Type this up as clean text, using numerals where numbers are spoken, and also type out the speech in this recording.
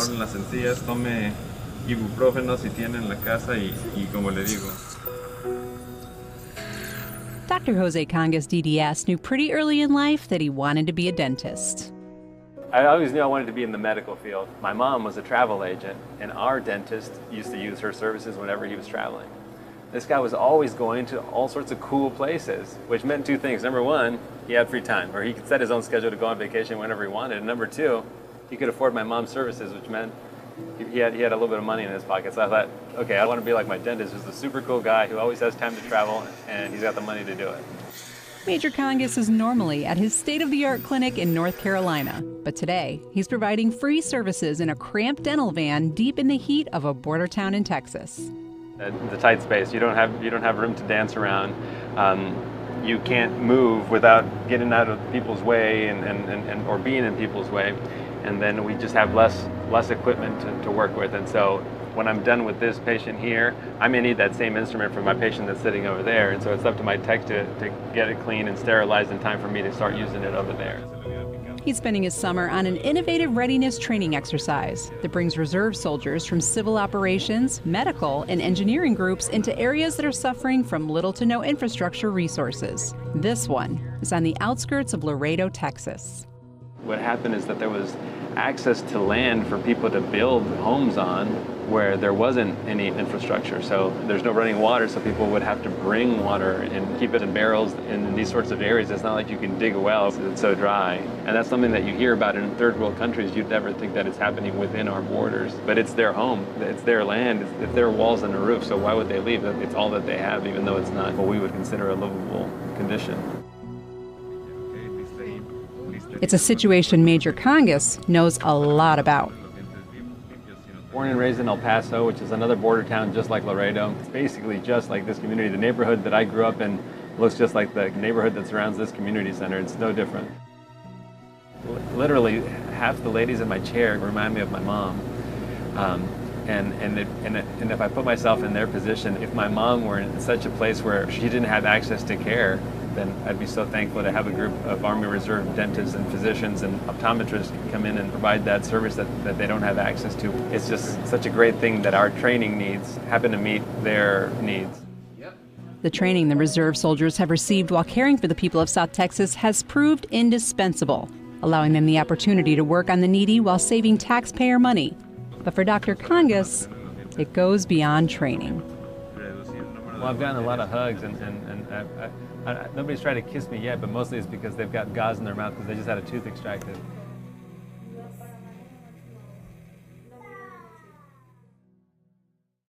Ahora en las encías, tome ibuprofeno si tiene en la casa y como le digo. Dr. Jose Cangas DDS knew pretty early in life that he wanted to be a dentist. I always knew I wanted to be in the medical field. My mom was a travel agent, and our dentist used to use her services whenever he was traveling. This guy was always going to all sorts of cool places, which meant two things. Number one, he had free time, or he could set his own schedule to go on vacation whenever he wanted. And number two, he could afford my mom's services, which meant he had a little bit of money in his pocket. So I thought, okay, I want to be like my dentist, who's the super cool guy who always has time to travel, and he's got the money to do it. Major Cangas is normally at his state-of-the-art clinic in North Carolina, but today he's providing free services in a cramped dental van deep in the heat of a border town in Texas. The tight space, you don't have room to dance around. You can't move without getting out of people's way or being in people's way, and then we just have less equipment to work with. And so when I'm done with this patient here, I may need that same instrument for my patient that's sitting over there, and so it's up to my tech to get it clean and sterilized in time for me to start using it over there. He's spending his summer on an innovative readiness training exercise that brings reserve soldiers from civil operations, medical, and engineering groups into areas that are suffering from little to no infrastructure resources. This one is on the outskirts of Laredo, Texas. What happened is that there was access to land for people to build homes on where there wasn't any infrastructure. So there's no running water, so people would have to bring water and keep it in barrels in these sorts of areas. It's not like you can dig a well, it's so dry. And that's something that you hear about in third world countries. You'd never think that it's happening within our borders. But it's their home, it's their land, it's their walls and a roof, so why would they leave? It's all that they have, even though it's not what we would consider a livable condition. It's a situation Major Cangas knows a lot about. Born and raised in El Paso, which is another border town just like Laredo. It's basically just like this community. The neighborhood that I grew up in looks just like the neighborhood that surrounds this community center. It's no different. Literally, half the ladies in my chair remind me of my mom. And if I put myself in their position, if my mom were in such a place where she didn't have access to care, then I'd be so thankful to have a group of Army Reserve dentists and physicians and optometrists come in and provide that service that they don't have access to. It's just such a great thing that our training needs happen to meet their needs. The training the reserve soldiers have received while caring for the people of South Texas has proved indispensable, allowing them the opportunity to work on the needy while saving taxpayer money. But for Dr. Cangas, it goes beyond training. Well, I've gotten a lot of hugs, and nobody's tried to kiss me yet, but mostly it's because they've got gauze in their mouth because they just had a tooth extracted.